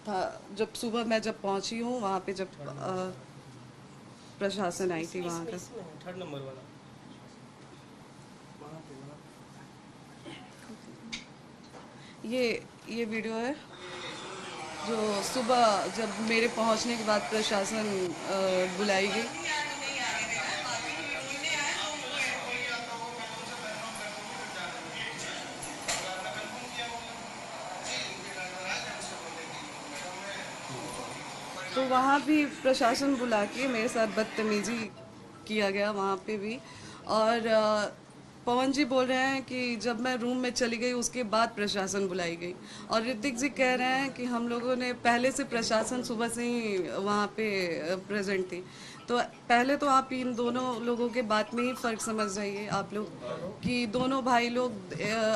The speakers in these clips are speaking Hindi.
था जब सुबह मैं जब पहुंची हूँ वहाँ पे, जब प्रशासन आई थी वहाँ का। थर्ड नंबर वाला ये वीडियो है जो सुबह जब मेरे पहुंचने के बाद प्रशासन बुलाई गई। तो वहाँ भी प्रशासन बुला के मेरे साथ बदतमीजी किया गया वहाँ पे भी। और पवन जी बोल रहे हैं कि जब मैं रूम में चली गई उसके बाद प्रशासन बुलाई गई, और ऋतिक जी कह रहे हैं कि हम लोगों ने पहले से प्रशासन सुबह से ही वहाँ पे प्रेजेंट थी। तो पहले तो आप इन दोनों लोगों के बात में ही फ़र्क समझ जाइए आप लोग कि दोनों भाई लोग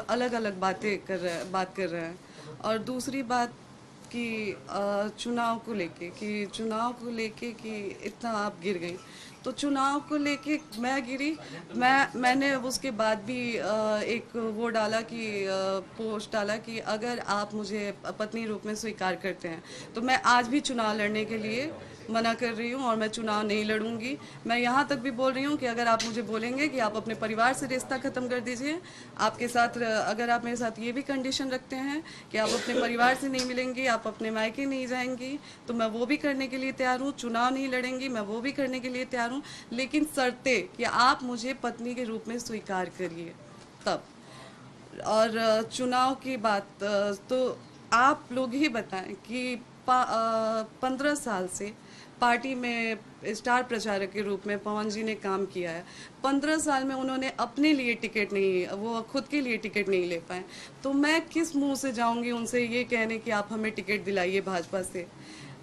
अलग अलग बात कर रहे हैं। और दूसरी बात कि चुनाव को लेके कि इतना आप गिर गई, तो चुनाव को लेके मैं गिरी। मैंने उसके बाद भी एक वो डाला कि पोस्ट डाला कि अगर आप मुझे पत्नी रूप में स्वीकार करते हैं तो मैं आज भी चुनाव लड़ने के लिए मना कर रही हूँ और मैं चुनाव नहीं लड़ूंगी। मैं यहाँ तक भी बोल रही हूँ कि अगर आप मुझे बोलेंगे कि आप अपने परिवार से रिश्ता ख़त्म कर दीजिए, आपके साथ अगर आप मेरे साथ ये भी कंडीशन रखते हैं कि आप अपने परिवार से नहीं मिलेंगी, आप अपने मायके नहीं जाएंगी, तो मैं वो भी करने के लिए तैयार हूँ। चुनाव नहीं लड़ेंगी, मैं वो भी करने के लिए तैयार हूँ, लेकिन शर्ते कि आप मुझे पत्नी के रूप में स्वीकार करिए तब। और चुनाव की बात तो आप लोग ही बताएं कि 15 साल से पार्टी में स्टार प्रचारक के रूप में पवन जी ने काम किया है। 15 साल में उन्होंने अपने लिए टिकट नहीं, वो खुद के लिए टिकट नहीं ले पाए, तो मैं किस मुंह से जाऊंगी उनसे ये कहने कि आप हमें टिकट दिलाइए भाजपा से।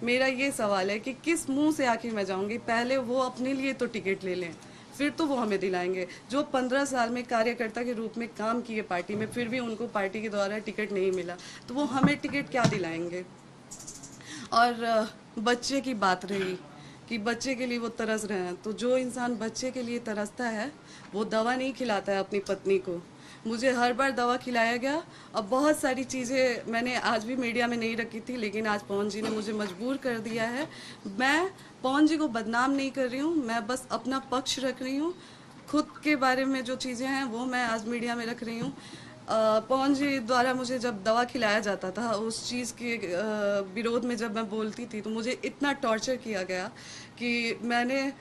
मेरा ये सवाल है कि किस मुंह से आखिर मैं जाऊंगी। पहले वो अपने लिए तो टिकट ले लें, फिर तो वो हमें दिलाएंगे। जो 15 साल में कार्यकर्ता के रूप में काम किए पार्टी में, फिर भी उनको पार्टी के द्वारा टिकट नहीं मिला, तो वो हमें टिकट क्या दिलाएंगे। और बच्चे की बात रही कि बच्चे के लिए वो तरस रहे हैं, तो जो इंसान बच्चे के लिए तरसता है वो दवा नहीं खिलाता है अपनी पत्नी को। मुझे हर बार दवा खिलाया गया। अब बहुत सारी चीज़ें मैंने आज भी मीडिया में नहीं रखी थी, लेकिन आज पवन जी ने मुझे मजबूर कर दिया है। मैं पवन जी को बदनाम नहीं कर रही हूँ, मैं बस अपना पक्ष रख रही हूँ। खुद के बारे में जो चीज़ें हैं वो मैं आज मीडिया में रख रही हूँ। पवन जी द्वारा मुझे जब दवा खिलाया जाता था, उस चीज़ के विरोध में जब मैं बोलती थी, तो मुझे इतना टॉर्चर किया गया कि मैंने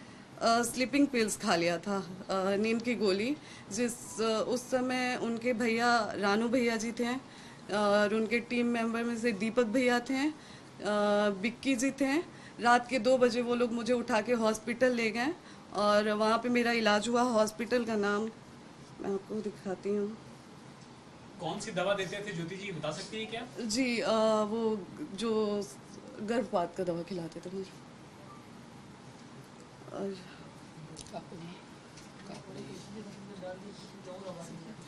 स्लीपिंग पिल्स खा लिया था, नींद की गोली। उस समय उनके भैया रानू भैया जी थे, और उनके टीम मेंबर में से दीपक भैया थे, बिक्की जी थे। रात के 2 बजे वो लोग मुझे उठा के हॉस्पिटल ले गए, और वहाँ पे मेरा इलाज हुआ। हॉस्पिटल का नाम मैं आपको दिखाती हूँ। कौन सी दवा देते थे ज्योति जी, बता सकती है क्या? जी वो जो गर्भपात का दवा खिलाते थे मुझे। और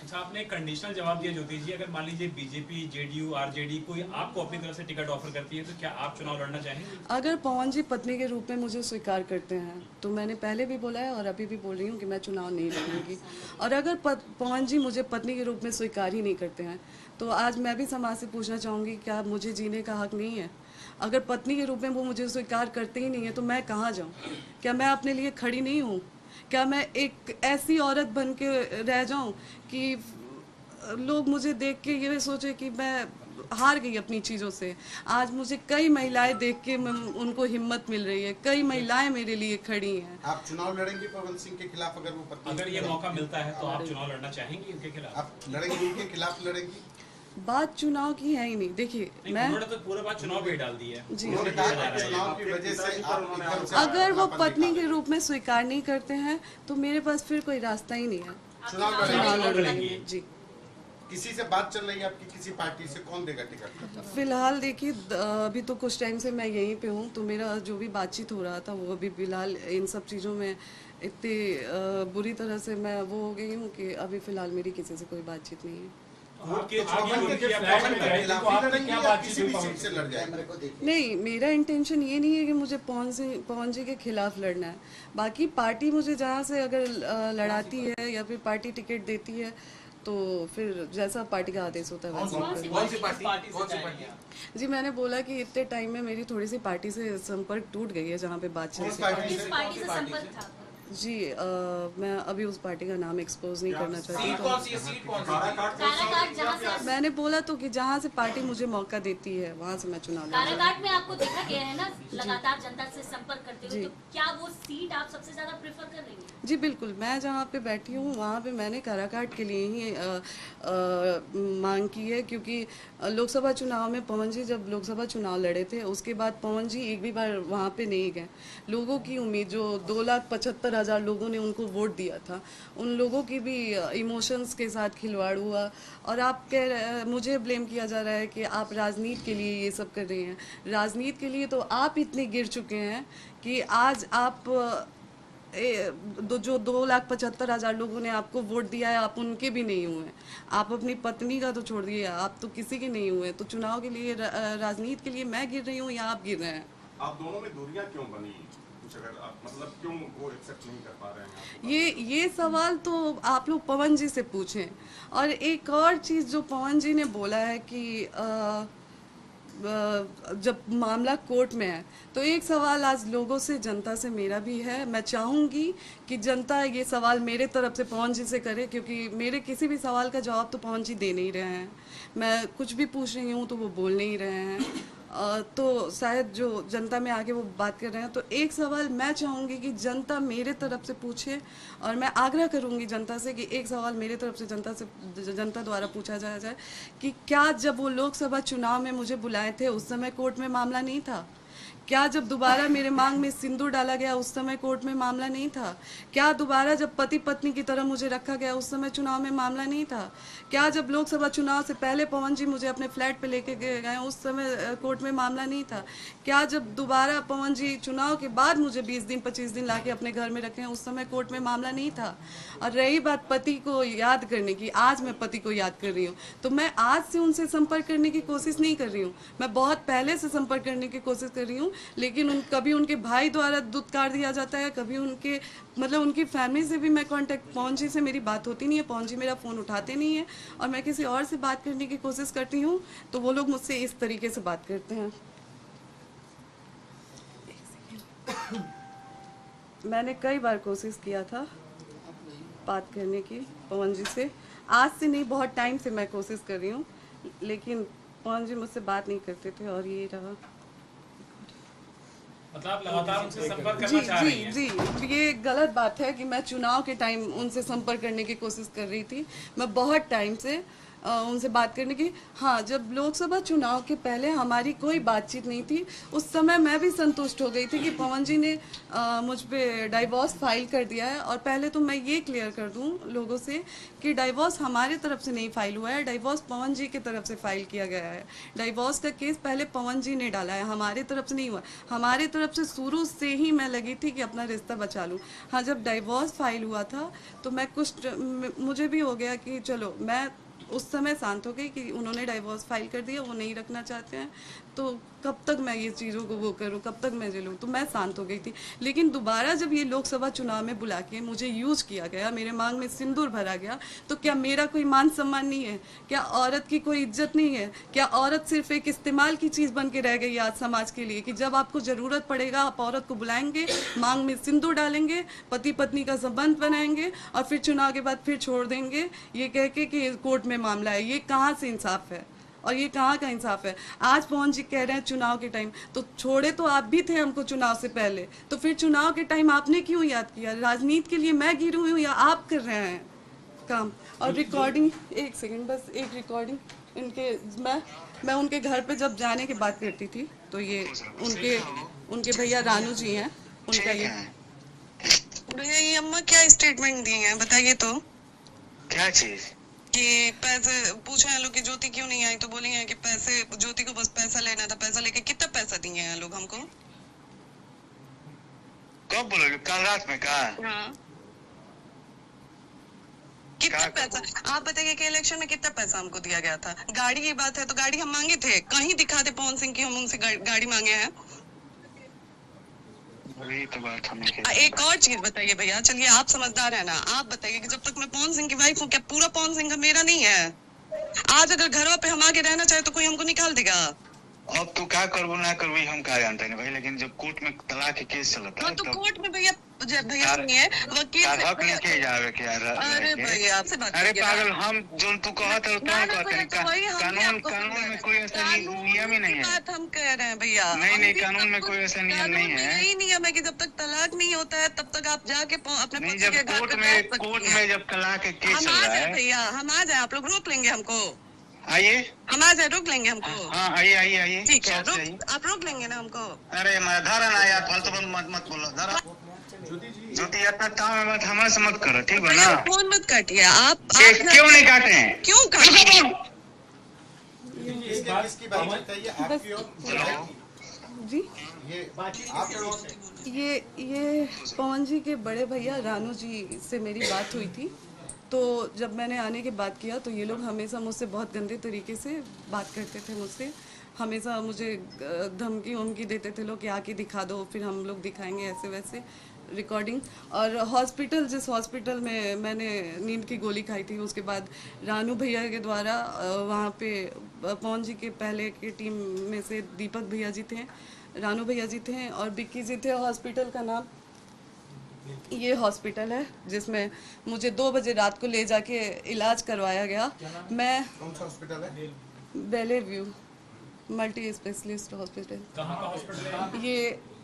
अच्छा, आपने कंडीशनल जवाब दिया ज्योति जी, अगर मान लीजिए बीजेपी, जेडीयू, आरजेडी कोई आपको अपनी तरफ से टिकट ऑफर करती है तो क्या आप चुनाव लड़ना चाहेंगे? अगर पवन जी पत्नी के रूप में मुझे स्वीकार करते हैं तो मैंने पहले भी बोला है और अभी भी बोल रही हूँ कि मैं चुनाव नहीं लड़ूंगी। और अगर पवन जी मुझे पत्नी के रूप में स्वीकार ही नहीं करते हैं तो आज मैं भी समाज से पूछना चाहूँगी, क्या मुझे जीने का हक नहीं है? अगर पत्नी के रूप में वो मुझे स्वीकार करते ही नहीं है तो मैं कहाँ जाऊँ? क्या मैं अपने लिए खड़ी नहीं हूँ? क्या मैं एक ऐसी औरत बन के रह जाऊँ कि लोग मुझे देख के ये सोचे कि मैं हार गई अपनी चीज़ों से? आज मुझे कई महिलाएं देख के उनको हिम्मत मिल रही है, कई महिलाएं मेरे लिए खड़ी हैं। आप चुनाव लड़ेंगे पवन सिंह के खिलाफ? अगर वो अगर ये मौका मिलता है तो आप चुनाव लड़ना चाहेंगे उनके खिलाफ? आप लड़ेंगे, उनके खिलाफ लड़ेंगी? बात चुनाव की है ही नहीं। देखिए, मैं उन्होंने तो पूरे बात चुनाव पे ही डाल दी है जी, उन्होंने कहा कि चुनाव की वजह से अगर वो पत्नी के रूप में स्वीकार नहीं करते हैं तो मेरे पास फिर कोई रास्ता ही नहीं है। चुनाव लड़ेंगे जी। किसी से बात चल रही है आपकी, किसी पार्टी से? कौन देगा टिकट? फिलहाल देखिए, अभी तो कुछ टाइम से मैं यहीं पे हूँ, तो मेरा जो भी बातचीत हो रहा था वो अभी फिलहाल इन सब चीज़ों में इतनी बुरी तरह से मैं वो हो गई हूँ कि अभी फिलहाल मेरी किसी से कोई बातचीत नहीं है। नहीं, मेरा इंटेंशन ये नहीं है कि मुझे पवन जी के खिलाफ लड़ना है। बाकी पार्टी मुझे जहाँ से अगर लड़ाती है या फिर पार्टी टिकट देती है तो फिर जैसा पार्टी का आदेश होता है वैसा हम करेंगे। कौन सी पार्टी? जी मैंने बोला कि इतने टाइम में मेरी थोड़ी सी पार्टी से संपर्क टूट गई है जहाँ पे बात चल कौन रही पार्टी किस से? पार्टी से संपर्क था? जी मैं अभी उस पार्टी का नाम एक्सपोज नहीं करना चाहती सीट हूँ। कौन सी है? सीट कौन सी है? काराकाट जहाँ से मैंने बोला तो कि जहाँ से पार्टी मुझे मौका देती है वहाँ से मैं चुनाव लड़ रही हूँ। काराकाट में आपको देखा गया है ना लगातार जनता से संपर्क करते हुए, जी। तो क्या वो सीट आप सबसे ज्यादा प्रेफर कर रही हैं? जी बिल्कुल, मैं जहाँ पे बैठी हूँ वहाँ पे मैंने काराकाट के लिए ही मांग की है, क्योंकि लोकसभा चुनाव में पवन जी जब लोकसभा चुनाव लड़े थे उसके बाद पवन जी एक भी बार वहाँ पे नहीं गए। लोगों की उम्मीद, जो 2,75,000 लोगों ने उनको वोट दिया था, उन लोगों की भी इमोशंस के साथ खिलवाड़ हुआ। और आप मुझे ब्लेम किया जा रहा है कि आप राजनीति के लिए ये सब कर रही हैं। राजनीति के लिए तो आप इतने गिर चुके हैं कि आज आप जो 2,75,000 लोगों ने आपको वोट दिया है आप उनके भी नहीं हुए। आप अपनी पत्नी का तो छोड़ दिए, आप तो किसी के नहीं हुए। तो चुनाव के लिए राजनीति के लिए मैं गिर रही हूँ या आप गिर रहे हैं? आप दोनों में दूरियां क्यों बनी? कुछ अगर आप मतलब क्यों वो एक्सेप्ट नहीं कर पा रहे हैं? ये सवाल तो आप लोग पवन जी से पूछें। और एक और चीज़ जो पवन जी ने बोला है कि जब मामला कोर्ट में है, तो एक सवाल आज लोगों से, जनता से मेरा भी है। मैं चाहूँगी कि जनता ये सवाल मेरे तरफ से पवन जी से करे, क्योंकि मेरे किसी भी सवाल का जवाब तो पवन जी दे नहीं रहे हैं। मैं कुछ भी पूछ रही हूँ तो वो बोल नहीं रहे हैं। तो शायद जो जनता में आके वो बात कर रहे हैं, तो एक सवाल मैं चाहूँगी कि जनता मेरे तरफ से पूछे। और मैं आग्रह करूँगी जनता से कि एक सवाल मेरे तरफ से जनता द्वारा पूछा जाए कि क्या जब वो लोकसभा चुनाव में मुझे बुलाए थे उस समय कोर्ट में मामला नहीं था? क्या जब दोबारा मेरे मांग में सिंदूर डाला गया उस समय कोर्ट में मामला नहीं था? क्या दोबारा जब पति पत्नी की तरह मुझे रखा गया उस समय चुनाव में मामला नहीं था? क्या जब लोकसभा चुनाव से पहले पवन जी मुझे अपने फ्लैट पे लेके गए उस समय कोर्ट में मामला नहीं था? क्या जब दोबारा पवन जी चुनाव के बाद मुझे 20 दिन 25 दिन लाके अपने घर में रखे उस समय कोर्ट में मामला नहीं था? और रही बात पति को याद करने की, आज मैं पति को याद कर रही हूँ, तो मैं आज से उनसे संपर्क करने की कोशिश नहीं कर रही हूँ। मैं बहुत पहले से संपर्क करने की कोशिश कर रही हूँ, लेकिन कभी उनके भाई द्वारा दुत्कार दिया जाता है, कभी उनके उनकी फैमिली से भी मैं कांटेक्ट, पवन जी से मेरी बात होती नहीं है, पवन जी मेरा फ़ोन उठाते नहीं है। और मैं किसी और से बात करने की कोशिश करती हूँ तो वो लोग मुझसे इस तरीके से बात करते हैं। मैंने कई बार कोशिश किया था बात करने की पवन जी से, आज से नहीं, बहुत टाइम से मैं कोशिश कर रही हूँ, लेकिन पवन जी मुझसे बात नहीं करते थे। और ये रहा। मतलब आप लगातार उनसे संपर्क जी करना चाह रही जी हैं? जी, ये गलत बात है कि मैं चुनाव के टाइम उनसे संपर्क करने की कोशिश कर रही थी। मैं बहुत टाइम से उनसे बात करने की, हाँ, जब लोकसभा चुनाव के पहले हमारी कोई बातचीत नहीं थी, उस समय मैं भी संतुष्ट हो गई थी कि पवन जी ने मुझ पे डाइवोर्स फाइल कर दिया है। और पहले तो मैं ये क्लियर कर दूं लोगों से कि डाइवोर्स हमारे तरफ से नहीं फाइल हुआ है, डाइवोर्स पवन जी की तरफ से फाइल किया गया है। डाइवोर्स का केस पहले पवन जी ने डाला है, हमारे तरफ से नहीं हुआ। हमारे तरफ से शुरू से ही मैं लगी थी कि अपना रिश्ता बचा लूँ। हाँ, जब डाइवोर्स फाइल हुआ था तो मुझे भी हो गया कि चलो, मैं उस समय शांत हो गई कि उन्होंने डाइवोर्स फाइल कर दिया, वो नहीं रखना चाहते हैं, तो कब तक मैं ये चीज़ों को वो करूँ, कब तक मैं झेलूँ, तो मैं शांत हो गई थी। लेकिन दोबारा जब ये लोकसभा चुनाव में बुला के मुझे यूज किया गया, मेरे मांग में सिंदूर भरा गया, तो क्या मेरा कोई मान सम्मान नहीं है? क्या औरत की कोई इज्जत नहीं है? क्या औरत सिर्फ एक इस्तेमाल की चीज़ बन के रह गई आज समाज के लिए, कि जब आपको ज़रूरत पड़ेगा आप औरत को बुलाएंगे, मांग में सिंदूर डालेंगे, पति पत्नी का संबंध बनाएंगे और फिर चुनाव के बाद फिर छोड़ देंगे ये कह के कि कोर्ट में मामला है? ये कहाँ से इंसाफ है और ये कहाँ का इंसाफ है? आज पवन जी कह रहे हैं चुनाव के टाइम, तो छोड़े तो आप भी थे हमको चुनाव से पहले, तो फिर चुनाव के टाइम आपने क्यों याद किया? राजनीति के लिए मैं गिरी हुई हूँ या आप कर रहे हैं काम? और रिकॉर्डिंग, एक सेकंड बस, एक रिकॉर्डिंग इनके, मैं उनके घर पे जब जाने की बात करती थी तो ये उनके भैया रानू जी हैं, उनका ये भैया, ये अम्मा क्या स्टेटमेंट दी है बताइए तो? क्या चीज? कि पैसे पूछे हैं लोग कि ज्योति क्यों नहीं आई, तो बोले हैं कि पैसे, ज्योति को बस पैसा लेना था। पैसा लेके कितना पैसा दिए हैं लोग हमको? कब बोलोगे? कल रात में कहा? हाँ, कितना पैसा आप बताइए कि इलेक्शन में कितना पैसा हमको दिया गया था? गाड़ी की बात है तो गाड़ी हम मांगे थे, कहीं दिखा दे पवन सिंह की हम उनसे गाड़ी मांगे हैं? वही तो बात हमें एक और चीज बताइए भैया, चलिए आप समझदार है ना, आप बताइए कि जब तक मैं पवन सिंह की वाइफ हूँ, क्या पूरा पवन सिंह का मेरा नहीं है? आज अगर घर पे हम आके रहना चाहे तो कोई हमको निकाल देगा? अब तू क्या करबो ना करबो हम क्या जानते हैं भाई, लेकिन जब कोर्ट में तलाक के केस चलता है तो तब कोर्ट में भैया सुनिए, वकील तार हक नहीं के जावे के यार। अरे भैया आपसे बात अरे करिए ना। पागल, हम जो तू कहत है तो ना, ना, कहते हैं तो वही हम भी कानून आपको कानून समझा में रहे कोई हैं। ऐसा नियम ही नहीं है। बात हम कह रहे हैं भैया, नहीं, हम नहीं, भी कानून में तब कोई ऐसा नियम कानून नहीं में है। यही नियम है कि जब तक तलाक नहीं होता है तब तक आप जाके अपने नहीं, पति जब के घर कोर्ट पे में बैठ सकती कोर्ट हैं। में जब तलाक के केस हम चल आ रहा जाए है, भैया, हम आ जाए, आप लोग रोक लेंगे हमको? आइए। हम आ जाए, रोक लेंगे हमको? हाँ, आइए आइए आइए। ठीक है, शौक से आइए। आप रोक लेंगे ना हमको? अरे मैं धरा ना यार, फालतू मत बोलो, धरा। ज्योति इतना काम है, मत हमारे से मत करो, ठीक है भैया ना? फोन मत काटिए आप क्यों नहीं काटे हैं? क्यों काटे? किसकी बात बताइए, आपकी और जी ये आप ये पवन जी के बड़े भैया रानू जी से मेरी बात हुई थी। तो जब मैंने आने के बाद किया तो ये लोग हमेशा मुझसे बहुत गंदे तरीके से बात करते थे मुझसे, हमेशा मुझे धमकी वमकी देते थे लोग कि आके दिखा दो, फिर हम लोग दिखाएंगे ऐसे वैसे रिकॉर्डिंग। और हॉस्पिटल, जिस हॉस्पिटल में मैंने नींद की गोली खाई थी, उसके बाद रानू भैया के द्वारा वहाँ पे पवन जी के पहले के टीम में से दीपक भैया जी थे, रानू भैया जी थे और बिक्की जी थे। हॉस्पिटल का नाम ये हॉस्पिटल है जिसमें मुझे 2 बजे रात को ले जाके इलाज करवाया गया। मैं कौन सा हॉस्पिटल है? बेले व्यू मल्टी स्पेशलिस्ट हॉस्पिटल। कहाँ का हॉस्पिटल है?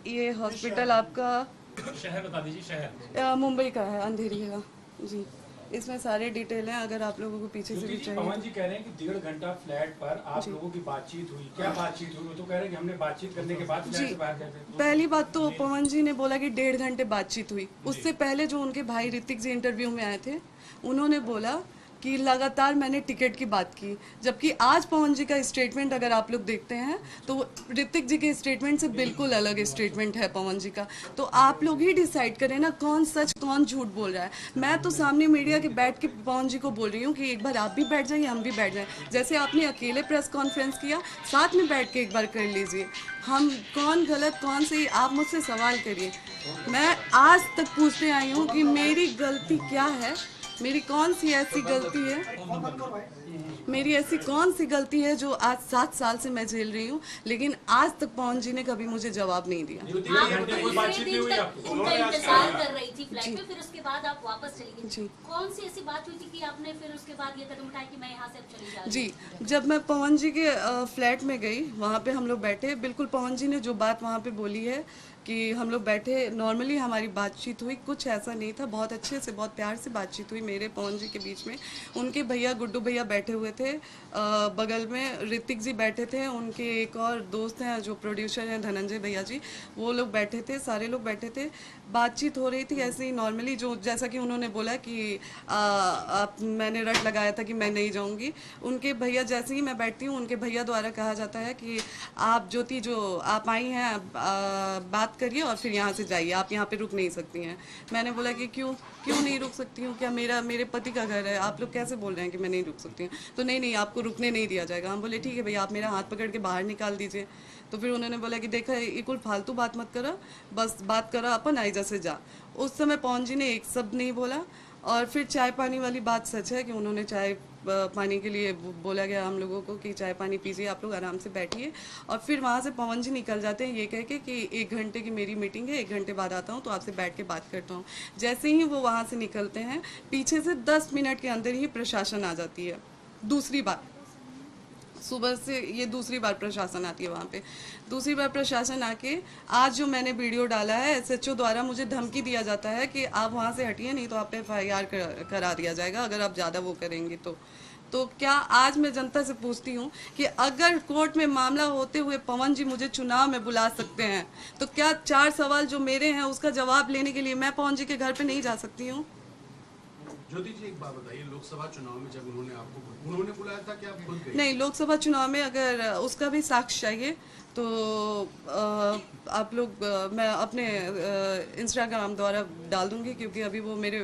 ये हॉस्पिटल आपका शहर बता दीजिए, शहर। मुंबई का है, अंधेरी का जी। इसमें सारे डिटेल हैं, अगर आप लोगों को पीछे से भी चाहिए। पवन जी कह रहे हैं कि 1.5 घंटा फ्लैट पर आप लोगों की बातचीत हुई, क्या बातचीत हुई? वो तो कह रहे हैं कि हमने बातचीत करने के बाद फ्लैट से बाहर गए थे। पहली बात तो पवन जी ने बोला कि 1.5 घंटे बातचीत हुई। उससे पहले जो उनके भाई ऋतिक जी इंटरव्यू में आए थे, उन्होंने बोला कि लगातार मैंने टिकट की बात की, जबकि आज पवन जी का स्टेटमेंट अगर आप लोग देखते हैं तो ऋतिक जी के स्टेटमेंट से बिल्कुल अलग स्टेटमेंट है पवन जी का। तो आप लोग ही डिसाइड करें ना कौन सच कौन झूठ बोल रहा है। मैं तो सामने मीडिया के बैठ के पवन जी को बोल रही हूँ कि एक बार आप भी बैठ जाइए, हम भी बैठ जाएं। जैसे आपने अकेले प्रेस कॉन्फ्रेंस किया, साथ में बैठ के एक बार कर लीजिए। हम कौन गलत कौन सही, आप मुझसे सवाल करिए। मैं आज तक पूछते आई हूँ कि मेरी गलती क्या है, मेरी कौन सी ऐसी गलती है, मेरी ऐसी कौन सी गलती है जो आज 7 साल से मैं झेल रही हूँ, लेकिन आज तक पवन जी ने कभी मुझे जवाब नहीं दिया। आप दूसरे दिन तक उनका इंतजार कर रही थी फ्लैट में, फिर उसके बाद आप वापस चली गई। कौन सी ऐसी बात हुई थी कि आपने फिर उसके बाद ये कदम उठाया कि मैं यहाँ से अब चली जा रही हूँ? जी, जब मैं पवन जी के फ्लैट में गई, वहाँ पे हम लोग बैठे, बिल्कुल पवन जी ने जो बात वहाँ पे बोली है कि हम लोग बैठे, नॉर्मली हमारी बातचीत हुई, कुछ ऐसा नहीं था, बहुत अच्छे से बहुत प्यार से बातचीत हुई मेरे पवन जी के बीच में। उनके भैया गुड्डू भैया बैठे हुए थे, बगल में ऋतिक जी बैठे थे, उनके एक और दोस्त हैं जो प्रोड्यूसर हैं धनंजय भैया जी, वो लोग बैठे थे, सारे लोग बैठे थे, बातचीत हो रही थी ऐसे ही नॉर्मली, जो जैसा कि उन्होंने बोला कि मैंने रट लगाया था कि मैं नहीं जाऊंगी। उनके भैया, जैसे ही मैं बैठती हूँ, उनके भैया द्वारा कहा जाता है कि आप ज्योति जो आप आई हैं बात करिए और फिर यहाँ से जाइए, आप यहाँ पे रुक नहीं सकती हैं। मैंने बोला कि क्यों नहीं रुक सकती हूँ, क्या मेरे पति का घर है, आप लोग कैसे बोल रहे हैं कि मैं नहीं रुक सकती हूँ? तो नहीं आपको रुकने नहीं दिया जाएगा। हम बोले ठीक है भैया, आप मेरा हाथ पकड़ के बाहर निकाल दीजिए। तो फिर उन्होंने बोला कि देखा ये कुल फालतू बात मत करो, बस बात करो अपन, आइजा से जा। उस समय पवन जी ने एक शब्द नहीं बोला। और फिर चाय पानी वाली बात सच है कि उन्होंने चाय पानी के लिए बोला गया हम लोगों को कि चाय पानी पीजिए, आप लोग आराम से बैठिए। और फिर वहाँ से पवन जी निकल जाते हैं ये कह के कि 1 घंटे की मेरी मीटिंग है, 1 घंटे बाद आता हूँ तो आपसे बैठ के बात करता हूँ। जैसे ही वो वहाँ से निकलते हैं, पीछे से 10 मिनट के अंदर ही प्रशासन आ जाती है। दूसरी बार सुबह से ये दूसरी बार प्रशासन आती है वहाँ पे। दूसरी बार प्रशासन आके आज जो मैंने वीडियो डाला है, SHO द्वारा मुझे धमकी दिया जाता है कि आप वहाँ से हटिए, नहीं तो आप पे FIR करा दिया जाएगा अगर आप ज़्यादा वो करेंगे तो क्या आज मैं जनता से पूछती हूँ कि अगर कोर्ट में मामला होते हुए पवन जी मुझे चुनाव में बुला सकते हैं, तो क्या 4 सवाल जो मेरे हैं उसका जवाब लेने के लिए मैं पवन जी के घर पे नहीं जा सकती हूँ? ज्योति जी एक बात बताइए, लोकसभा चुनाव में जब उन्होंने बुलाया था कि आप खुद गए? नहीं, लोकसभा चुनाव में अगर उसका भी साक्ष्य चाहिए तो आप लोग मैं अपने इंस्टाग्राम द्वारा डाल दूंगी, क्योंकि अभी वो मेरे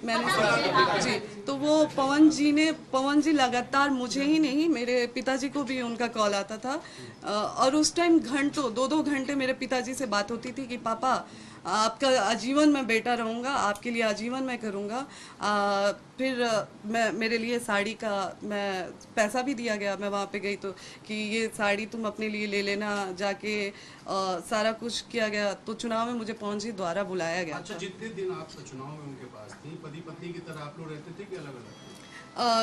मैंने जी, तो वो पवन जी लगातार मुझे ही नहीं, मेरे पिताजी को भी उनका कॉल आता था, और उस टाइम घंटों 2-2 घंटे मेरे पिताजी से बात होती थी कि पापा आपका आजीवन मैं बेटा रहूँगा, आपके लिए आजीवन मैं करूँगा। फिर मैं मेरे लिए साड़ी का मैं पैसा भी दिया गया, मैं वहाँ पे गई तो कि ये साड़ी तुम अपने लिए ले लेना जाके, सारा कुछ किया गया। तो चुनाव में मुझे पवन जी द्वारा बुलाया गया। अच्छा, जितने दिन आप चुनाव में उनके पास थी, पति पत्नी की तरह आप लोग रहते थे कि अलग अलग?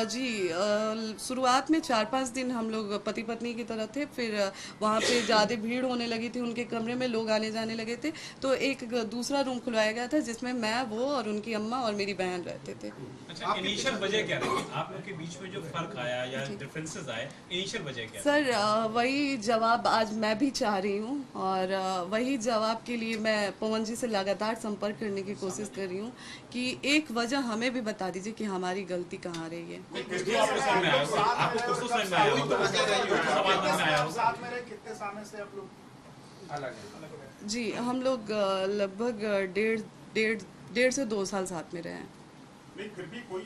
जी, शुरुआत में 4-5 दिन हम लोग पति पत्नी की तरह थे, फिर वहाँ पे ज़्यादा भीड़ होने लगी थी, उनके कमरे में लोग आने जाने लगे थे, तो एक दूसरा रूम खुलवाया गया था जिसमें मैं, वो और उनकी अम्मा और मेरी बहन रहते थे। अच्छा, इनिशियल वजह क्या रही आप लोग के बीच में जो फर्क आया या डिफरेंसेस आए, इनिशियल वजह क्या? सर, वही जवाब आज मैं भी चाह रही हूँ, और वही जवाब के लिए मैं पवन जी से लगातार संपर्क करने की कोशिश कर रही हूँ कि एक वजह हमें भी बता दीजिए कि हमारी गलती कहाँ रही है। कितने समय से आप लोग अलग हैं? जी, हम लोग लगभग डेढ़ से 2 साल साथ में रहे हैं। नहीं, फिर भी कोई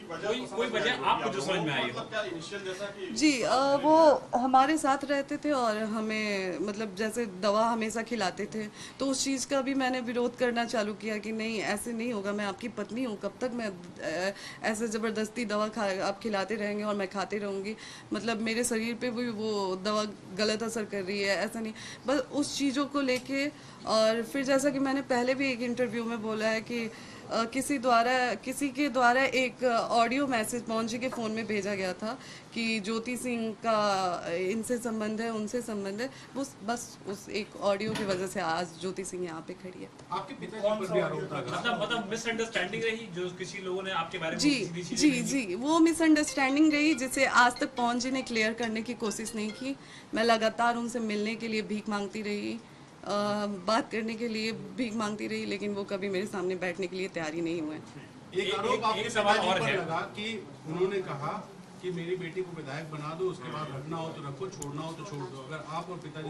वजह आपको जो समझ में आई हो? क्या इनिशियल जैसा कि जी, वो हमारे साथ रहते थे और हमें मतलब जैसे दवा हमेशा खिलाते थे, तो उस चीज़ का भी मैंने विरोध करना चालू किया कि नहीं, ऐसे नहीं होगा, मैं आपकी पत्नी हूँ, कब तक मैं ऐसे ज़बरदस्ती दवा आप खिलाते रहेंगे और मैं खाते रहूँगी, मतलब मेरे शरीर पे भी वो दवा गलत असर कर रही है, ऐसा नहीं, बस उस चीज़ों को लेके। और फिर जैसा कि मैंने पहले भी एक इंटरव्यू में बोला है कि किसी के द्वारा एक ऑडियो मैसेज पवन जी के फ़ोन में भेजा गया था कि ज्योति सिंह का इनसे संबंध है, उनसे संबंध है, बस उस एक ऑडियो की वजह से आज ज्योति सिंह यहाँ पे खड़ी है। आपके पिताजी पर भी आरोप था, मतलब मिसअंडरस्टैंडिंग रही जो किसी लोगों ने आपके बारे में जी, वो मिसअंडरस्टैंडिंग रही जिसे आज तक पवन जी ने क्लियर करने की कोशिश नहीं की। मैं लगातार उनसे मिलने के लिए भीख मांगती रही, बात करने के लिए भीख मांगती रही, लेकिन वो कभी मेरे सामने बैठने के लिए तैयार ही नहीं हुए। एक आरोप आपके पिताजी पर लगा कि उन्होंने कहा कि मेरी बेटी को विधायक बना दो, उसके बाद रखना हो तो रखो, छोड़ना हो तो छोड़ दो। अगर आप और पिताजी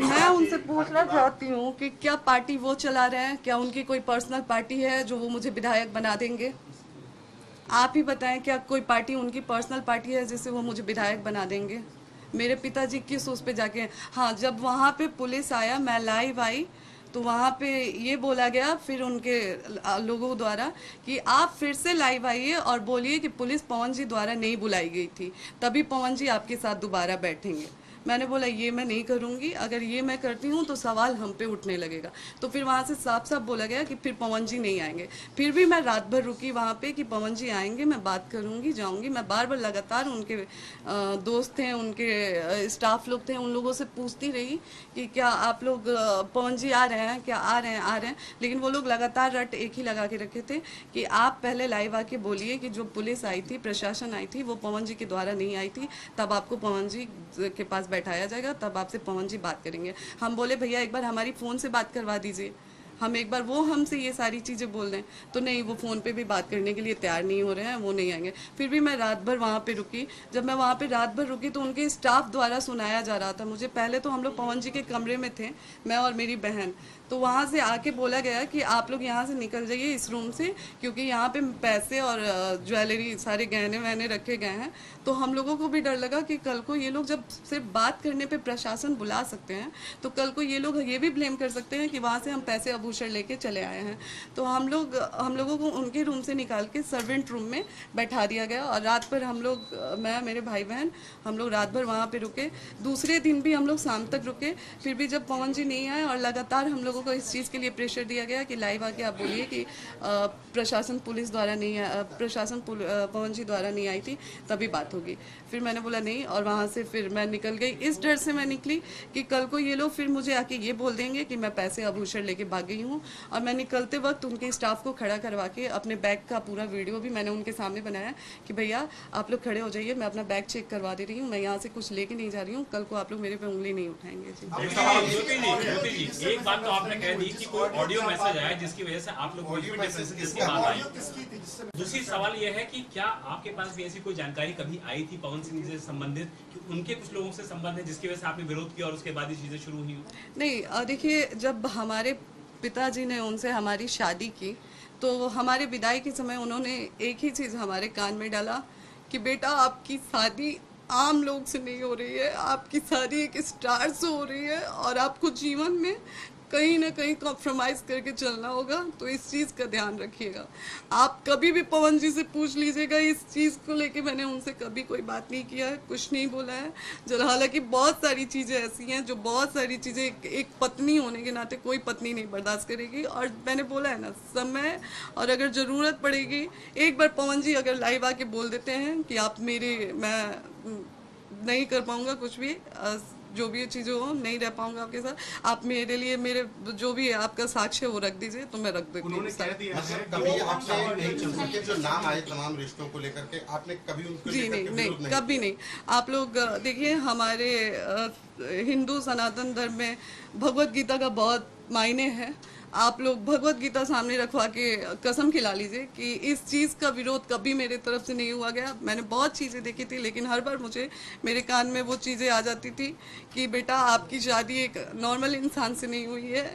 मैं उनसे पूछना चाहती हूँ कि क्या पार्टी वो चला रहे हैं, क्या उनकी कोई पर्सनल पार्टी है जो वो मुझे विधायक बना देंगे? आप ही बताएं, क्या कोई पार्टी उनकी पर्सनल पार्टी है जिससे वो मुझे विधायक बना देंगे? मेरे पिताजी किस उस पे जाके, हाँ, जब वहाँ पे पुलिस आया, मैं लाइव आई, तो वहाँ पे ये बोला गया फिर उनके लोगों द्वारा कि आप फिर से लाइव आइए और बोलिए कि पुलिस पवन जी द्वारा नहीं बुलाई गई थी, तभी पवन जी आपके साथ दोबारा बैठेंगे। मैंने बोला ये मैं नहीं करूँगी, अगर ये मैं करती हूँ तो सवाल हम पे उठने लगेगा। तो फिर वहाँ से साफ साफ बोला गया कि फिर पवन जी नहीं आएंगे। फिर भी मैं रात भर रुकी वहाँ पे कि पवन जी आएंगे, मैं बात करूँगी, जाऊँगी। मैं बार बार लगातार उनके दोस्त हैं, उनके स्टाफ लोग थे, उन लोगों से पूछती रही कि क्या आप लोग पवन जी आ रहे हैं, क्या आ रहे हैं, लेकिन वो लोग लगातार रट एक ही लगा के रखे थे कि आप पहले लाइव आके बोलिए कि जो पुलिस आई थी, प्रशासन आई थी, वो पवन जी के द्वारा नहीं आई थी, तब आपको पवन जी के पास बैठाया जाएगा, तब आपसे पवन जी बात करेंगे। हम बोले भैया एक बार हमारी फ़ोन से बात करवा दीजिए, हम एक बार वो हमसे ये सारी चीज़ें बोल रहे हैं, तो नहीं, वो फ़ोन पे भी बात करने के लिए तैयार नहीं हो रहे हैं, वो नहीं आएंगे। फिर भी मैं रात भर वहाँ पे रुकी। जब मैं वहाँ पे रात भर रुकी तो उनके स्टाफ द्वारा सुनाया जा रहा था मुझे। पहले तो हम लोग पवन जी के कमरे में थे, मैं और मेरी बहन, तो वहाँ से आके बोला गया कि आप लोग यहाँ से निकल जाइए इस रूम से, क्योंकि यहाँ पे पैसे और ज्वेलरी, सारे गहने वहने रखे गए हैं। तो हम लोगों को भी डर लगा कि कल को ये लोग जब सिर्फ बात करने पे प्रशासन बुला सकते हैं, तो कल को ये लोग ये भी ब्लेम कर सकते हैं कि वहाँ से हम पैसे आभूषण लेके चले आए हैं। तो हम लोगों को उनके रूम से निकाल के सर्वेंट रूम में बैठा दिया गया, और रात भर हम लोग, मैं, मेरे भाई बहन, हम लोग रात भर वहाँ पे रुके। दूसरे दिन भी हम लोग शाम तक रुके। फिर भी जब पवन जी नहीं आए और लगातार हम लोगों को इस चीज़ के लिए प्रेशर दिया गया कि लाइव आके आप बोलिए कि प्रशासन पुलिस द्वारा नहीं, प्रशासन पवन जी द्वारा नहीं आई थी, तभी बात होगी। फिर मैंने बोला नहीं, और वहाँ से फिर मैं निकल गई। इस डर से मैं निकली कि कल को ये लोग फिर मुझे आके ये बोल देंगे कि मैं पैसे आभूषण लेके भाग गई रही हूँ। और मैं निकलते वक्त उनके स्टाफ को खड़ा करवा के अपने बैग का पूरा वीडियो भी मैंने उनके सामने बनाया कि भैया आप लोग खड़े हो जाइए, मैं अपना बैग चेक करवा दे रही हूँ, मैं यहाँ से कुछ लेके नहीं जा रही हूँ, कल को आप लोग मेरे पे उंगली नहीं उठाएंगे। ज्योति जी, एक बात तो आपने कह दी कि कोई ऑडियो मैसेज आया जिसकी वजह से आप लोग की बात आई। दूसरी सवाल यह है कि क्या आपके पास भी ऐसी कोई जानकारी कभी आई थी पवन सिंह से संबंधित कि उनके कुछ लोगों से संबंधित जिसकी वजह से आपने विरोध किया और उसके बाद ये चीजें शुरू हुई? नहीं, देखिए, जब हमारे पिताजी ने उनसे हमारी शादी की तो हमारे विदाई के समय उन्होंने एक ही चीज़ हमारे कान में डाला कि बेटा आपकी शादी आम लोग से नहीं हो रही है, आपकी शादी एक स्टार से हो रही है और आपको जीवन में कहीं ना कहीं कॉम्प्रोमाइज़ करके चलना होगा, तो इस चीज़ का ध्यान रखिएगा। आप कभी भी पवन जी से पूछ लीजिएगा, इस चीज़ को लेके मैंने उनसे कभी कोई बात नहीं किया है, कुछ नहीं बोला है। हालांकि बहुत सारी चीज़ें ऐसी हैं जो बहुत सारी चीज़ें एक पत्नी होने के नाते कोई पत्नी नहीं बर्दाश्त करेगी। और मैंने बोला है ना, समय और अगर ज़रूरत पड़ेगी, एक बार पवन जी अगर लाइव आके बोल देते हैं कि आप मैं नहीं कर पाऊँगा कुछ भी, जो भी चीज़ें हो, नहीं रह पाऊंगा आपके साथ, आप मेरे लिए मेरे जो भी आपका साक्ष्य वो रख दीजिए, तो मैं रख देती हूँ। कभी आपने जो नाम आए तमाम रिश्तों को लेकर के, आपने कभी उनको जी नहीं, कभी नहीं। आप लोग देखिए, हमारे हिंदू सनातन धर्म में भगवत गीता का बहुत मायने है। आप लोग भगवत गीता सामने रखवा के कसम खिला लीजिए कि इस चीज़ का विरोध कभी मेरे तरफ से नहीं हुआ गया। मैंने बहुत चीज़ें देखी थी, लेकिन हर बार मुझे मेरे कान में वो चीज़ें आ जाती थी कि बेटा आपकी शादी एक नॉर्मल इंसान से नहीं हुई है,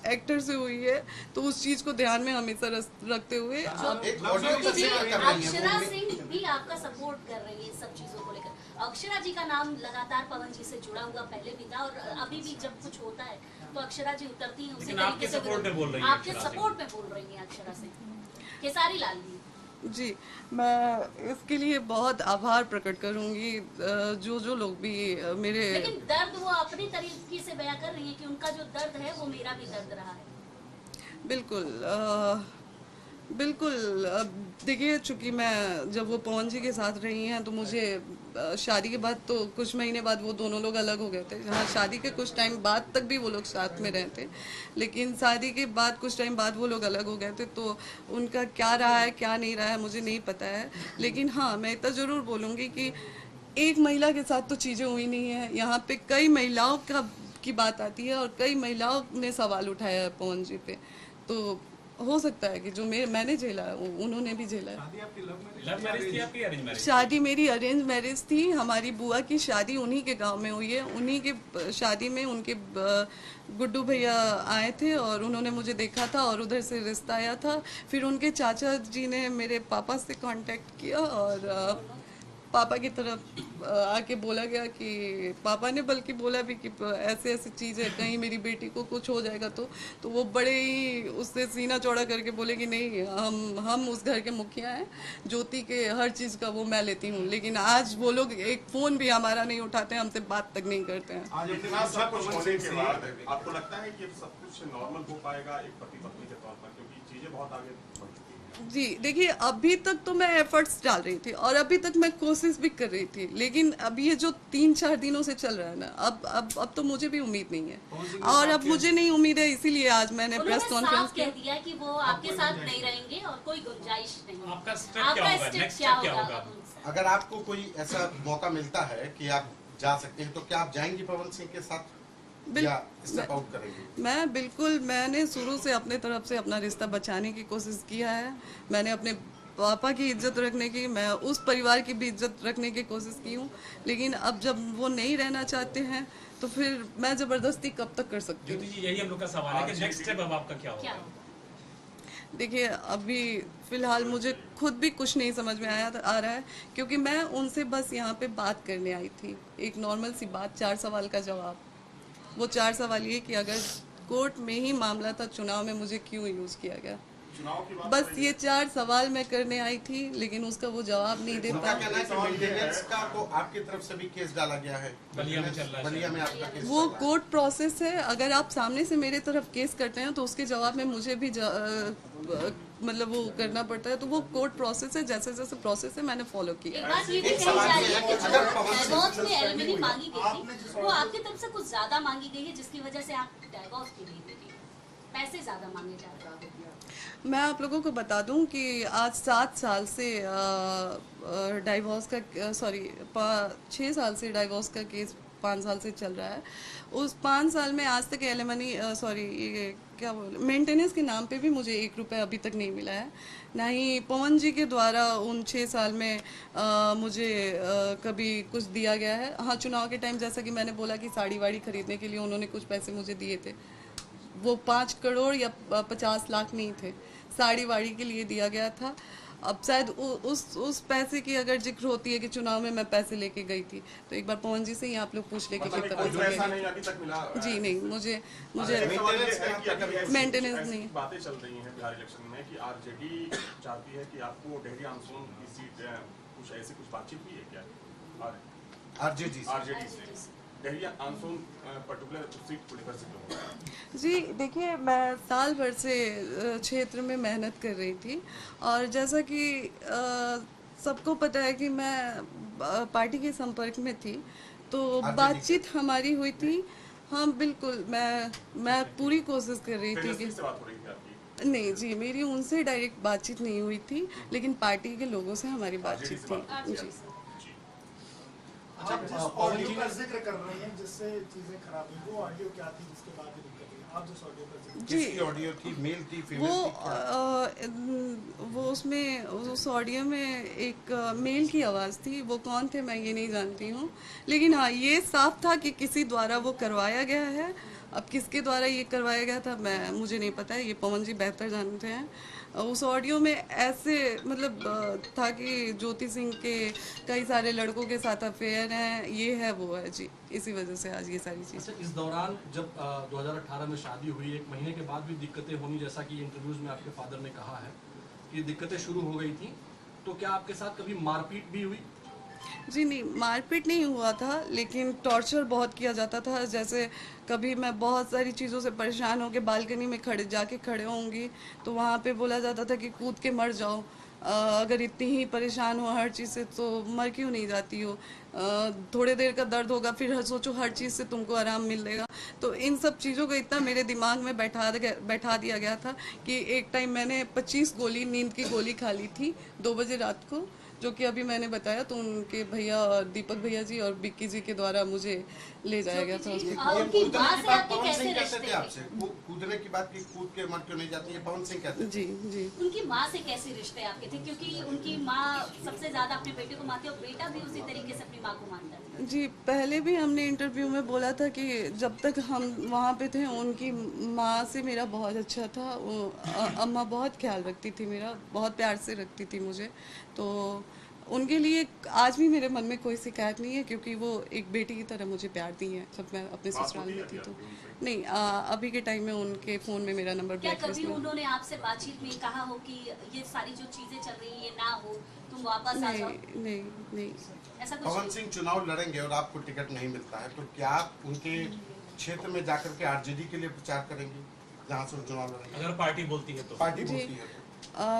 एक्टर से हुई है। तो उस चीज़ को ध्यान में हमेशा रखते हुए अक्षरा सिंह भी आपका सपोर्ट कर रही है सब चीज़ों को लेकर। अक्षरा जी का नाम लगातार पवन जी से जुड़ा हुआ पहले भी था और अभी भी जब कुछ होता है तो अक्षरा जी उतरती हैं उसी तरीके से, सपोर्ट में बोल रही हैं, आपके सपोर्ट में बोल रही हैं अक्षरा सिंह। खेसारी लाल जी, मैं इसके लिए बहुत आभार प्रकट करूंगी जो लोग भी मेरे, लेकिन दर्द वो अपनी तरीके से बयां कर रही है कि उनका जो दर्द है वो मेरा भी दर्द रहा है। बिल्कुल। देखिए, चूंकि मैं जब वो पवन जी के साथ रही हैं तो मुझे शादी के बाद तो कुछ महीने बाद वो दोनों लोग अलग हो गए थे। हाँ, शादी के कुछ टाइम बाद तक भी वो लोग साथ में रहे थे, लेकिन शादी के बाद कुछ टाइम बाद वो लोग अलग हो गए थे। तो उनका क्या रहा है क्या नहीं रहा है मुझे नहीं पता है, लेकिन हाँ, मैं इतना ज़रूर बोलूँगी कि एक महिला के साथ तो चीज़ें हुई नहीं है। यहाँ पे कई महिलाओं की बात आती है और कई महिलाओं ने सवाल उठाया है पवन जी पे, तो हो सकता है कि जो मैंने झेला है उन्होंने भी झेला है। लव मैरिज थी आपकी अरेंज मैरिज? शादी मेरी अरेंज मैरिज थी। हमारी बुआ की शादी उन्हीं के गांव में हुई है। उन्हीं के शादी में उनके गुड्डू भैया आए थे और उन्होंने मुझे देखा था और उधर से रिश्ता आया था। फिर उनके चाचा जी ने मेरे पापा से कांटेक्ट किया और पापा की तरफ आके बोला गया कि पापा ने बल्कि बोला भी कि ऐसे ऐसी चीज़ है, कहीं मेरी बेटी को कुछ हो जाएगा तो वो बड़े ही उससे सीना चौड़ा करके बोले कि नहीं, हम उस घर के मुखिया हैं, ज्योति के हर चीज़ का वो मैं लेती हूँ। लेकिन आज वो लोग एक फ़ोन भी हमारा नहीं उठाते हैं, हमसे बात तक नहीं करते हैं। आपको लगता है कि सब कुछ नॉर्मल हो पाएगा एक पति पत्नी के तौर पर, क्योंकि चीजें बहुत आगे बढ़ चुकी हैं? जी देखिए, अभी तक तो मैं एफर्ट्स डाल रही थी और अभी तक मैं कोशिश भी कर रही थी, लेकिन अब ये जो 3-4 दिनों से चल रहा है ना, अब तो मुझे भी उम्मीद नहीं है। और अब मुझे नहीं उम्मीद है, इसीलिए आज मैंने प्रेस कॉन्फ्रेंस कह दिया कि वो आपके साथ नहीं रहेंगे और कोई गुंजाइश नहीं। आपका स्टेप क्या होगा? अगर आपको कोई ऐसा मौका मिलता है कि आप जा सकते हैं, तो क्या आप जाएंगी पवन सिंह के साथ या स्टेप आउट करेंगे? मैं बिल्कुल, मैंने शुरू से अपने तरफ से अपना रिश्ता बचाने की कोशिश किया है। मैंने अपने पापा की इज्जत रखने की, मैं उस परिवार की भी इज्जत रखने की कोशिश की हूँ, लेकिन अब जब वो नहीं रहना चाहते हैं तो फिर मैं ज़बरदस्ती कब तक कर सकती हूँ? ज्योति जी, यही हम लोग का सवाल है कि नेक्स्ट स्टेप अब आपका क्या होगा? देखिए, अभी फ़िलहाल मुझे खुद भी कुछ नहीं समझ में आ रहा है, क्योंकि मैं उनसे बस यहाँ पे बात करने आई थी, एक नॉर्मल सी बात, 4 सवाल का जवाब। वो 4 सवाल ये कि अगर कोर्ट में ही मामला था, चुनाव में मुझे क्यों यूज़ किया गया, बस ये 4 सवाल मैं करने आई थी, लेकिन उसका वो जवाब नहीं दे पाया। कहना है कि मेंटेनेंस का तो आपकी तरफ से भी केस डाला गया है, बलिया में चल रहा है, बलिया में आपका केस वो कोर्ट प्रोसेस है। अगर आप सामने से मेरे तरफ केस करते हैं तो उसके जवाब में मुझे भी मतलब वो करना पड़ता है, तो वो कोर्ट प्रोसेस है, जैसे जैसे प्रोसेस है मैंने फॉलो किया। एक बात ये भी कही जा रही है कि जो डाइवोर्स में एलिमनी मांगी गई थी वो आपकी तरफ से कुछ ज्यादा मांगी गई है, जिसकी वजह से आप डाइवोर्स की गई थी। पैसे ज्यादा मांगे जा रहे हैं? मैं आप लोगों को बता दूं कि आज 7 साल से डाइवोर्स का 6 साल से डाइवोर्स का केस 5 साल से चल रहा है। उस 5 साल में आज तक एलिमनी मेंटेनेंस के नाम पे भी मुझे 1 रुपये अभी तक नहीं मिला है। ना ही पवन जी के द्वारा उन 6 साल में मुझे कभी कुछ दिया गया है। हाँ, चुनाव के टाइम जैसा कि मैंने बोला कि साड़ी वाड़ी खरीदने के लिए उन्होंने कुछ पैसे मुझे दिए थे, वो 5 करोड़ या 50 लाख नहीं थे, साड़ी वाड़ी के लिए दिया गया था। अब शायद उस पैसे की अगर जिक्र होती है कि चुनाव में मैं पैसे लेके गई थी, तो एक बार पवन जी से ही आप लोग पूछ ले कि कितना पैसा नहीं अभी तक मिला? जी नहीं, मुझे मेंटेनेंस नहीं। बातें चल रही हैं बिहार इलेक्शन में कि आरजेडी चाहती है कि आपको डेहरी आंसोन की सीट, कुछ बातचीत हुई है क्या आरजेडी से? जी देखिए, मैं साल भर से क्षेत्र में मेहनत कर रही थी और जैसा कि सबको पता है कि मैं पार्टी के संपर्क में थी, तो बातचीत हमारी हुई थी। हाँ बिल्कुल, मैं पूरी कोशिश कर रही थी कि नहीं जी, मेरी उनसे डायरेक्ट बातचीत नहीं हुई थी, लेकिन पार्टी के लोगों से हमारी बातचीत थी जी। आप जिस ऑडियो का जिक्र कर रही हैं जिससे चीजें खराब हुई, वो ऑडियो क्या थी जिसके बाद ये दिक्कत हुई? आप जिस ऑडियो का जिक्र, किसकी ऑडियो थी? मेल थी, फीमेल थी? वो उसमें उस ऑडियो में एक मेल की आवाज़ थी। वो कौन थे मैं ये नहीं जानती हूँ, लेकिन हाँ ये साफ था कि किसी द्वारा वो करवाया गया है। अब किसके द्वारा ये करवाया गया था मुझे नहीं पता है, ये पवन जी बेहतर जानते हैं। उस ऑडियो में ऐसे मतलब था कि ज्योति सिंह के कई सारे लड़कों के साथ अफेयर हैं, ये है वो है जी, इसी वजह से आज ये सारी चीज़। इस दौरान जब 2018 में शादी हुई, 1 महीने के बाद भी दिक्कतें होनी, जैसा कि इंटरव्यूज में आपके फादर ने कहा है कि दिक्कतें शुरू हो गई थी, तो क्या आपके साथ कभी मारपीट भी हुई? जी नहीं, मारपीट नहीं हुआ था, लेकिन टॉर्चर बहुत किया जाता था। जैसे कभी मैं बहुत सारी चीज़ों से परेशान होकर बालकनी में खड़े होंगी तो वहाँ पे बोला जाता था कि कूद के मर जाओ, अगर इतनी ही परेशान हो हर चीज़ से तो मर क्यों नहीं जाती हो, थोड़े देर का दर्द होगा फिर सोचो हर चीज़ से तुमको आराम मिलेगा। तो इन सब चीज़ों को इतना मेरे दिमाग में बैठा दिया गया था कि एक टाइम मैंने 25 गोली नींद की गोली खा ली थी 2 बजे रात को, जो कि अभी मैंने बताया, तो उनके भैया दीपक भैया जी और बिक्की जी के द्वारा मुझे ले जाया गया था। कूदने की बात की, कूद के मर क्यों नहीं जाती है? पवन सिंह कहते हैं। जी जी। उनकी माँ से कैसे रिश्ते आपके थे, क्योंकि उनकी माँ सबसे ज्यादा अपने बेटे को मानती है और बेटा भी उसी तरीके से अपनी माँ को मानता है? जी, पहले भी हमने इंटरव्यू में बोला था कि जब तक हम वहाँ पे थे उनकी माँ से मेरा बहुत अच्छा था। अम्मा बहुत ख्याल रखती थी मेरा, बहुत प्यार से रखती थी मुझे, तो उनके लिए आज भी मेरे मन में कोई शिकायत नहीं है, क्योंकि वो एक बेटी की तरह मुझे प्यार दी है जब मैं अपने ससुराल में थी। तो नहीं, अभी के टाइम में उनके फ़ोन में मेरा नंबर क्या कभी उन्होंने आपसे बातचीत में कहा हो कि ये सारी जो चीज़ें चल रही है ये ना हो, तुम वापस आ जाओ? नहीं ऐसा कुछ? पवन सिंह चुनाव लड़ेंगे और आपको टिकट नहीं मिलता है, तो क्या आप उनके क्षेत्र में जाकर के आरजेडी के लिए प्रचार करेंगे जहाँ से चुनाव लड़ेंगे? अगर पार्टी बोलती है तो? पार्टी बोलती है तो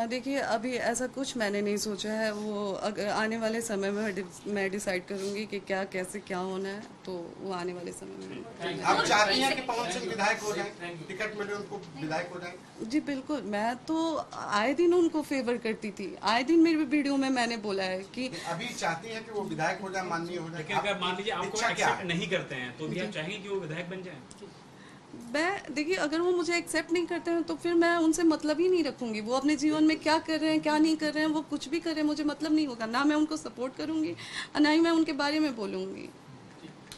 देखिए, अभी ऐसा कुछ मैंने नहीं सोचा है। वो अगर आने वाले समय में मैं डिसाइड करूंगी कि क्या कैसे क्या होना है, तो वो आने वाले समय में। आप चाहती हैं कि पवन सिंह विधायक हो जाए, टिकट मिले उनको विधायक हो जाए? जी बिल्कुल, मैं तो आए दिन उनको फेवर करती थी, आए दिन मेरी वीडियो में मैंने बोला है कि अभी चाहती हैं कि वो विधायक हो जाए, माननीय हो जाए। लेकिन अगर मान लीजिए आपको एक्सेप्ट नहीं करते हैं तो भी आप चाहेंगे कि वो विधायक बन जाए? मैं देखिए, अगर वो मुझे एक्सेप्ट नहीं करते हैं तो फिर मैं उनसे मतलब ही नहीं रखूंगी। वो अपने जीवन में क्या कर रहे हैं क्या नहीं कर रहे हैं, वो कुछ भी कर रहे हैं, मुझे मतलब नहीं होगा। ना मैं उनको सपोर्ट करूंगी और ना ही मैं उनके बारे में बोलूंगी।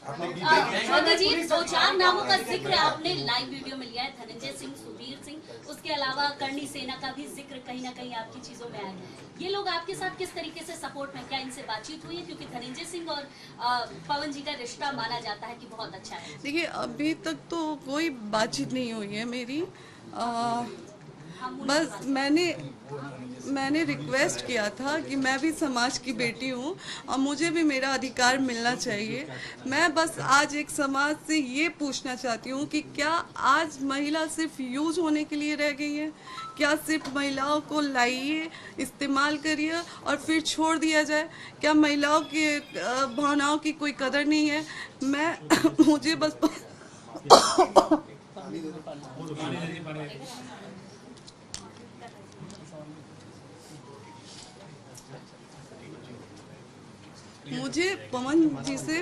जी 2-4 नामों का जिक्र आपने लाइव वीडियो में लिया है, धनंजय सिंह, सुधीर सिंह, उसके अलावा करणी सेना का भी जिक्र कहीं ना कहीं आपकी चीजों में आया है। ये लोग आपके साथ किस तरीके से सपोर्ट में, क्या इनसे बातचीत हुई है? क्योंकि धनंजय सिंह और पवन जी का रिश्ता माना जाता है कि बहुत अच्छा है। देखिए, अभी तक तो कोई बातचीत नहीं हुई है मेरी। बस मैंने रिक्वेस्ट किया था कि मैं भी समाज की बेटी हूँ और मुझे भी मेरा अधिकार मिलना चाहिए। मैं बस आज एक समाज से ये पूछना चाहती हूँ कि क्या आज महिला सिर्फ यूज होने के लिए रह गई है? क्या सिर्फ महिलाओं को लाइए, इस्तेमाल करिए और फिर छोड़ दिया जाए? क्या महिलाओं के भावनाओं की कोई कदर नहीं है? मुझे बस मुझे पवन जी से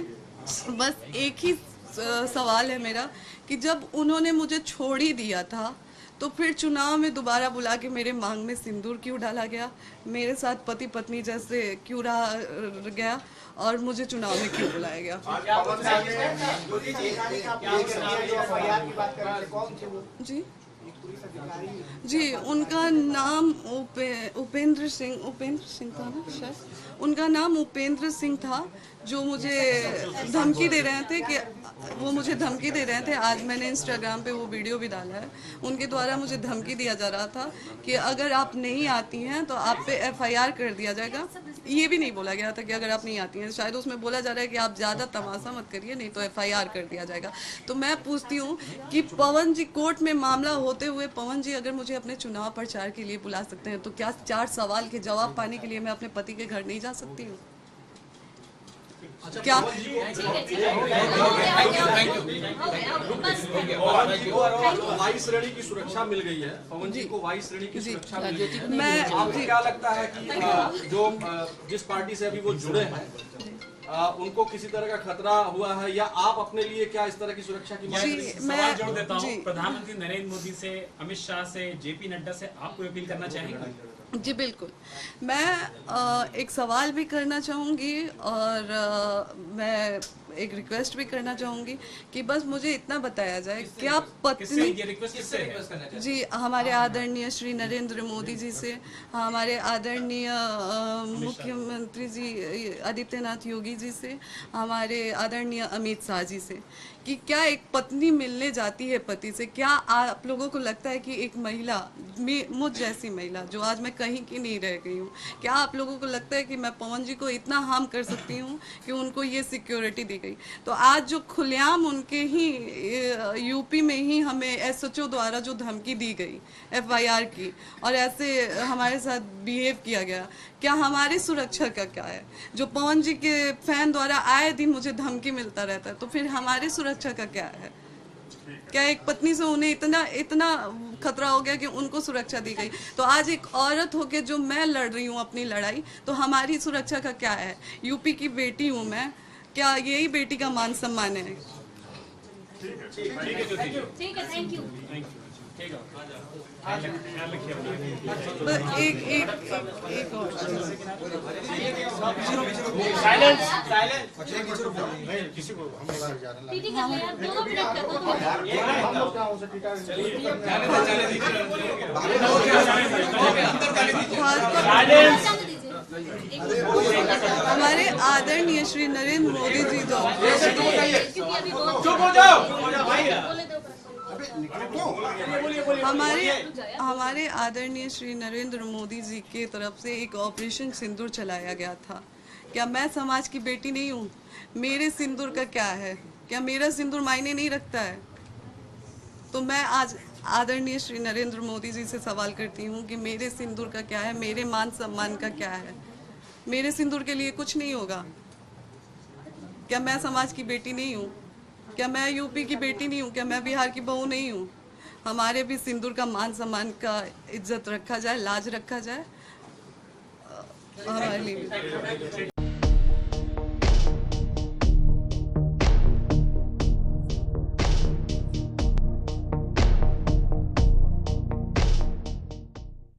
बस एक ही सवाल है मेरा कि जब उन्होंने मुझे छोड़ ही दिया था तो फिर चुनाव में दोबारा बुला के मेरे मांग में सिंदूर क्यों डाला गया, मेरे साथ पति पत्नी जैसे क्यों रहा गया और मुझे चुनाव में क्यों बुलाया गया। जी जी, उनका नाम उपेंद्र सिंह था ना शायद, उनका नाम उपेंद्र सिंह था, जो मुझे धमकी दे रहे थे कि वो मुझे धमकी दे रहे थे। आज मैंने इंस्टाग्राम पे वो वीडियो भी डाला है, उनके द्वारा मुझे धमकी दिया जा रहा था कि अगर आप नहीं आती हैं तो आप पे FIR कर दिया जाएगा। ये भी नहीं बोला गया था कि अगर आप नहीं आती हैं, शायद उसमें बोला जा रहा है कि आप ज़्यादा तमाशा मत करिए नहीं तो FIR कर दिया जाएगा। तो मैं पूछती हूँ कि पवन जी, कोर्ट में मामला होते हुए पवन जी अगर मुझे अपने चुनाव प्रचार के लिए बुला सकते हैं तो क्या 4 सवाल के जवाब पाने के लिए मैं अपने पति के घर नहीं जा सकती हूँ? क्या वायु श्रेणी की सुरक्षा मिल गई है, पवन जी को वायु श्रेणी की सुरक्षा मिल गई है। मैं आपको क्या लगता है कि जो जिस पार्टी से अभी वो जुड़े हैं उनको किसी तरह का खतरा हुआ है, या आप अपने लिए क्या इस तरह की सुरक्षा की सवाल जोड़ देता हूँ, प्रधानमंत्री नरेंद्र मोदी से, अमित शाह से, JP नड्डा से आपको अपील करना चाहेंगे? जी बिल्कुल, मैं एक सवाल भी करना चाहूँगी और मैं एक रिक्वेस्ट भी करना चाहूँगी कि बस मुझे इतना बताया जाए क्या पत्नी जी हमारे आदरणीय श्री नरेंद्र मोदी जी से, हमारे आदरणीय मुख्यमंत्री जी आदित्यनाथ योगी जी से, हमारे आदरणीय अमित शाह जी से, कि क्या एक पत्नी मिलने जाती है पति से, क्या आप लोगों को लगता है कि एक महिला, मुझ जैसी महिला जो आज मैं कहीं की नहीं रह गई हूँ, क्या आप लोगों को लगता है कि मैं पवन जी को इतना हार्म कर सकती हूँ कि उनको ये सिक्योरिटी दी गई? तो आज जो खुलेआम उनके ही यूपी में ही हमें SHO द्वारा जो धमकी दी गई FIR की और ऐसे हमारे साथ बिहेव किया गया, क्या हमारी सुरक्षा का क्या है? जो पवन जी के फैन द्वारा आए दिन मुझे धमकी मिलता रहता है, तो फिर हमारी सुरक्षा का क्या है? क्या एक पत्नी से उन्हें इतना खतरा हो गया कि उनको सुरक्षा दी गई? तो आज एक औरत होके जो मैं लड़ रही हूँ अपनी लड़ाई, तो हमारी सुरक्षा का क्या है? यूपी की बेटी हूँ मैं, क्या यही बेटी का मान सम्मान है? ठीक है, थैंक यू। एक और हमारे आदरणीय श्री नरेंद्र मोदी जी हमारे आदरणीय श्री नरेंद्र मोदी जी के तरफ से एक ऑपरेशन सिंदूर चलाया गया था। क्या मैं समाज की बेटी नहीं हूँ? मेरे सिंदूर का क्या है? क्या मेरा सिंदूर मायने नहीं रखता है? तो मैं आज आदरणीय श्री नरेंद्र मोदी जी से सवाल करती हूँ कि मेरे सिंदूर का क्या है, मेरे मान सम्मान का क्या है? मेरे सिंदूर के लिए कुछ नहीं होगा? क्या मैं समाज की बेटी नहीं हूँ? क्या मैं यूपी की बेटी नहीं हूँ? क्या मैं बिहार की बहू नहीं हूँ? हमारे भी सिंदूर का मान सम्मान का इज्जत रखा जाए, लाज रखा जाए हमारे लिए।